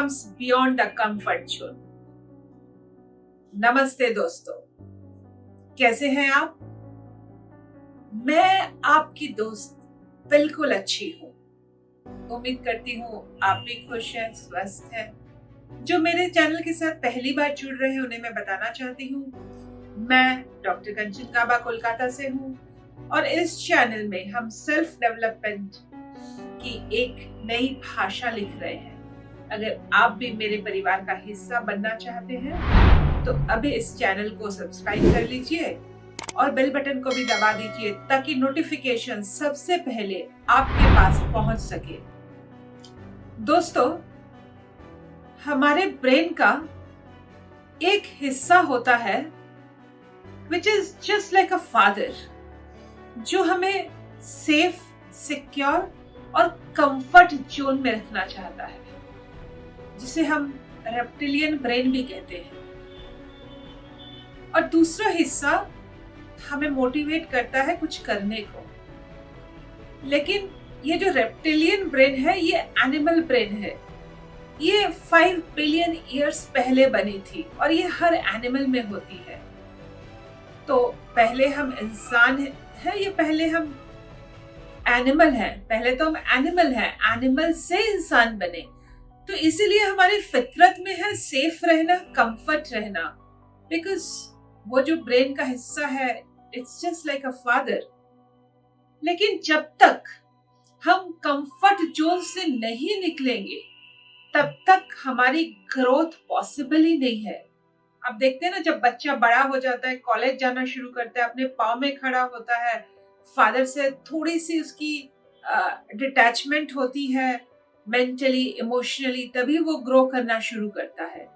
comes beyond the comfort zone. नमस्ते दोस्तों, कैसे हैं आप? मैं आपकी दोस्त बिल्कुल अच्छी हूँ। उम्मीद करती हूँ आप भी खुश हैं, स्वस्थ हैं। जो मेरे चैनल के साथ पहली बार जुड़ रहे हैं उन्हें मैं बताना चाहती हूँ, मैं डॉक्टर कंचन काबा कोलकाता से हूँ और इस चैनल में हम सेल्फ डेवलपमेंट की एक नई भाषा लिख रहे हैं। अगर आप भी मेरे परिवार का हिस्सा बनना चाहते हैं तो अभी इस चैनल को सब्सक्राइब कर लीजिए और बेल बटन को भी दबा दीजिए ताकि नोटिफिकेशन सबसे पहले आपके पास पहुंच सके। दोस्तों, हमारे ब्रेन का एक हिस्सा होता है which is just like a father, जो हमें सेफ, सिक्योर और कंफर्ट जोन में रखना चाहता है, जिसे हम रेप्टिलियन ब्रेन भी कहते हैं। और दूसरा हिस्सा हमें मोटिवेट करता है कुछ करने को। लेकिन ये जो रेप्टिलियन ब्रेन है ये एनिमल ब्रेन है। ये 5 बिलियन ईयर्स पहले बनी थी और ये हर एनिमल में होती है। तो पहले हम इंसान हैं या पहले हम एनिमल हैं? पहले तो हम एनिमल हैं, एनिमल से इंसान बने। तो इसीलिए हमारी फितरत में है सेफ रहना, कंफर्ट रहना। बिकॉज वो जो ब्रेन का हिस्सा है, it's just like a father. लेकिन जब तक हम कंफर्ट जोन से नहीं निकलेंगे तब तक हमारी ग्रोथ पॉसिबल ही नहीं है। आप देखते हैं ना, जब बच्चा बड़ा हो जाता है, कॉलेज जाना शुरू करता है, अपने पाँव में खड़ा होता है, फादर से थोड़ी सी उसकी डिटैचमेंट होती है मेंटली, इमोशनली, तभी वो ग्रो करना शुरू करता है।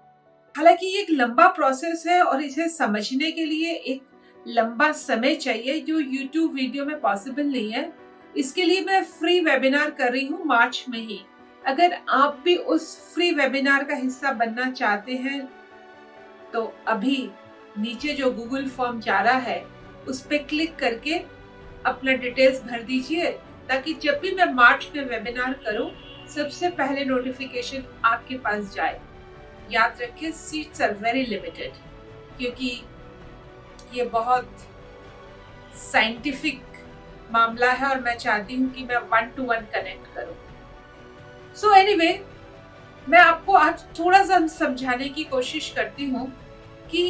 हालांकि ये एक लंबा प्रोसेस है और इसे समझने के लिए एक लंबा समय चाहिए जो YouTube वीडियो में पॉसिबल नहीं है। इसके लिए मैं फ्री वेबिनार कर रही हूँ मार्च में ही। अगर आप भी उस फ्री वेबिनार का हिस्सा बनना चाहते हैं तो अभी नीचे जो गूगल फॉर्म जा रहा है उस पर क्लिक करके अपना डिटेल्स भर दीजिए ताकि जब भी मैं मार्च में वेबिनार करूं सबसे पहले नोटिफिकेशन आपके पास जाए। याद रखिए, सीट्स आर वेरी लिमिटेड क्योंकि ये बहुत साइंटिफिक मामला है और मैं चाहती हूँ कि मैं 1-to-1 कनेक्ट करूं। सो एनीवे, मैं आपको आज थोड़ा सा समझाने की कोशिश करती हूँ कि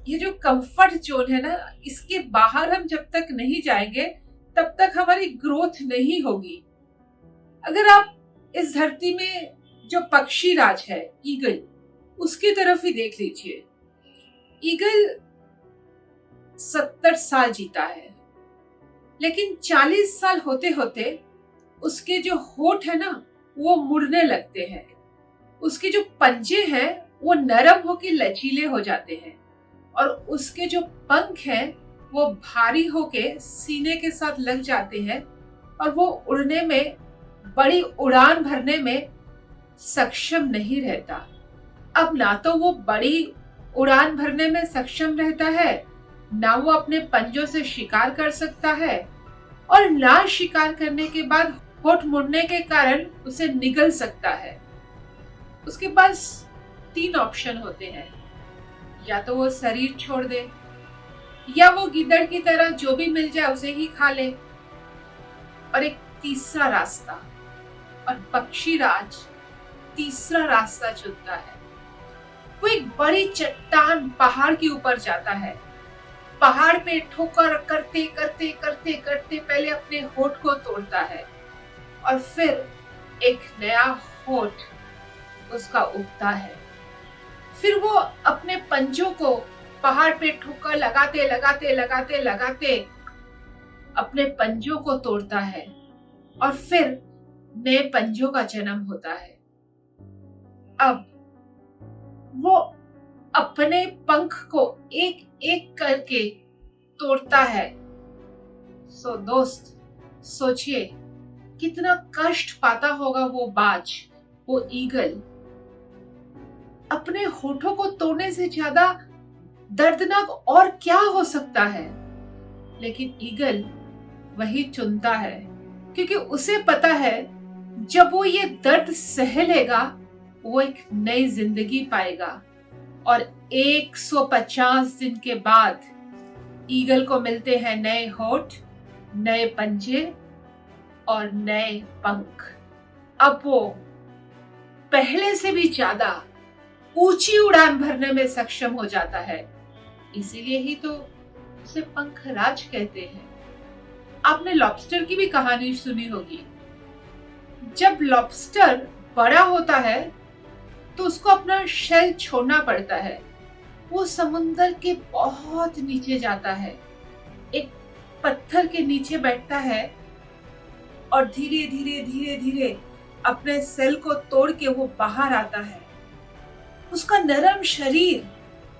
ये जो कंफर्ट जोन है ना, इसके बाहर हम जब तक नहीं जाएंगे तब तक हमारी ग्रोथ नहीं होगी। अगर आप इस धरती में जो पक्षी राज है, ईगल, उसकी तरफ ही देख लीजिए। ईगल 70 साल जीता है, लेकिन 40 साल होते होते उसके जो होठ है ना वो मुड़ने लगते हैं। उसके जो पंजे हैं वो नरम होके लचीले हो जाते हैं और उसके जो पंख हैं वो भारी होके सीने के साथ लग जाते हैं और वो उड़ने में, बड़ी उड़ान भरने में सक्षम नहीं रहता। अब ना तो वो बड़ी उड़ान भरने में सक्षम रहता है, ना वो अपने पंजों से शिकार कर सकता है और ना शिकार करने के बाद होठ मुड़ने के कारण उसे निगल सकता है। उसके पास 3 ऑप्शन होते हैं, या तो वो शरीर छोड़ दे, या वो गिद्दड़ की तरह जो भी मिल जाए उसे ही खा ले, और एक तीसरा रास्ता। और पक्षीराज तीसरा रास्ता चुनता है। वो एक बड़ी चट्टान पहाड़ के ऊपर जाता है। पहाड़ पे ठोकर करते करते करते करते पहले अपने होठ को तोड़ता है और फिर एक नया होठ उसका उगता है। फिर वो अपने पंजों को पहाड़ पे ठोकर लगाते लगाते लगाते लगाते अपने पंजों को तोड़ता है और फिर नए पंजों का जन्म होता है। अब वो अपने पंख को एक एक करके तोड़ता है। सो दोस्त, सोचिए कितना कष्ट पाता होगा वो बाज, वो ईगल। अपने होठों को तोड़ने से ज्यादा दर्दनाक और क्या हो सकता है? लेकिन ईगल वही चुनता है क्योंकि उसे पता है जब वो ये दर्द सह लेगा वो एक नई जिंदगी पाएगा और 150 दिन के बाद ईगल को मिलते हैं नए होठ, नए पंजे और नए पंख। अब वो पहले से भी ज्यादा ऊंची उड़ान भरने में सक्षम हो जाता है। इसीलिए ही तो उसे पंखराज कहते हैं। आपने लॉबस्टर की भी कहानी सुनी होगी। जब लॉबस्टर बड़ा होता है तो उसको अपना शेल छोड़ना पड़ता है। वो समुंदर के बहुत नीचे जाता है, एक पत्थर के नीचे बैठता है और धीरे धीरे धीरे धीरे अपने सेल को तोड़ के वो बाहर आता है। उसका नरम शरीर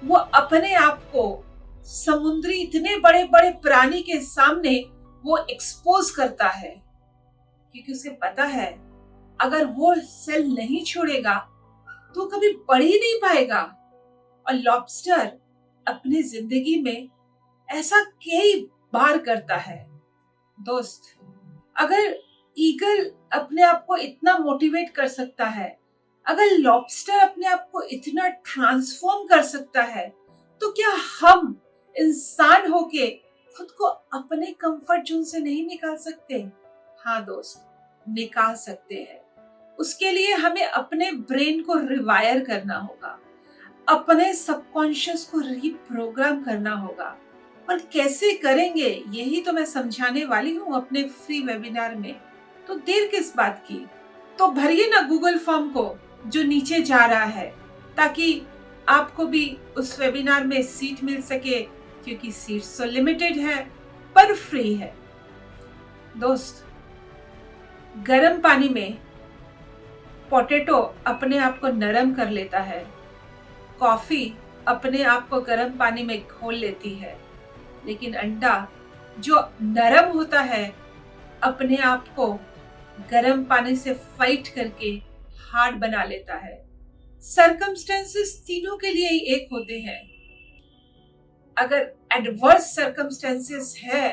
वो अपने आप को समुद्री इतने बड़े बड़े प्राणी के सामने वो एक्सपोज करता है, क्योंकि उसे पता है अगर वो सेल नहीं छोड़ेगा तो कभी बढ़ ही नहीं पाएगा। और लॉबस्टर अपनी जिंदगी में ऐसा कई बार करता है। दोस्त, अगर ईगल अपने आप को इतना मोटिवेट कर सकता है, अगर लॉबस्टर अपने आप को इतना ट्रांसफॉर्म कर सकता है, तो क्या हम इंसान होके खुद को अपने कंफर्ट जोन से नहीं निकाल सकते? हाँ दोस्त, निकाल सकते हैं। उसके लिए हमें अपने ब्रेन को रिवायर करना होगा, अपने सबकॉन्शियस को रीप्रोग्राम करना होगा। और कैसे करेंगे यही तो मैं समझाने वाली हूँ अपने फ्री वेबिनार में। तो देर किस बात की, तो भरिए ना गूगल फॉर्म को जो नीचे जा रहा है, ताकि आपको भी उस वेबिनार में सीट मिल सके, क्योंकि सीट्स तो लिमिटेड है पर फ्री है। दोस्त, गर्म पानी में पोटैटो अपने आप को नरम कर लेता है, कॉफी अपने आप को गर्म पानी में घोल लेती है, लेकिन अंडा जो नरम होता है अपने आप को गर्म पानी से फाइट करके हार्ड बना लेता है। सर्कमस्टेंसेस तीनों के लिए ही एक होते हैं। अगर एडवर्स सर्कमस्टेंसेस है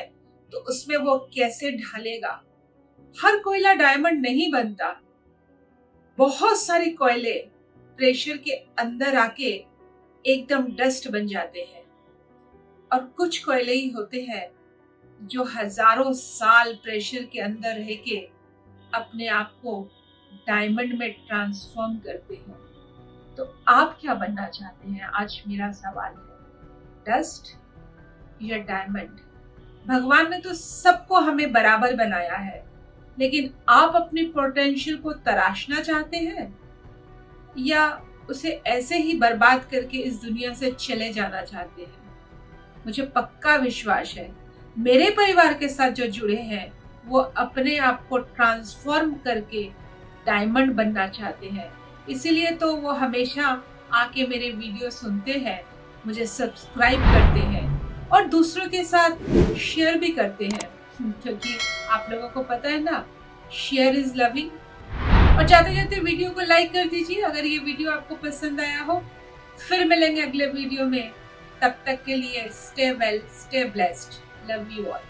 तो उसमें वो कैसे ढालेगा? हर कोयला डायमंड नहीं बनता। बहुत सारे कोयले प्रेशर के अंदर आके एकदम डस्ट बन जाते हैं, और कुछ कोयले ही होते हैं जो हजारों साल प्रेशर के अंदर रह के अपने आप को डायमंड में ट्रांसफॉर्म करते हैं। तो आप क्या बनना चाहते हैं? आज मेरा सवाल है, डस्ट या डायमंड? भगवान ने तो सबको हमें बराबर बनाया है, लेकिन आप अपने पोटेंशियल को तराशना चाहते हैं या उसे ऐसे ही बर्बाद करके इस दुनिया से चले जाना चाहते हैं? मुझे पक्का विश्वास है मेरे परिवार के साथ जो जुड़े हैं वो अपने आप को ट्रांसफॉर्म करके डायमंड बनना चाहते हैं। इसीलिए तो वो हमेशा आके मेरे वीडियो सुनते हैं, मुझे सब्सक्राइब करते हैं और दूसरों के साथ शेयर भी करते हैं, क्योंकि आप लोगों को पता है ना, शेयर इज लविंग। और जाते जाते वीडियो को लाइक कर दीजिए अगर ये वीडियो आपको पसंद आया हो। फिर मिलेंगे अगले वीडियो में, तब तक के लिए stay well, stay blessed, love you all.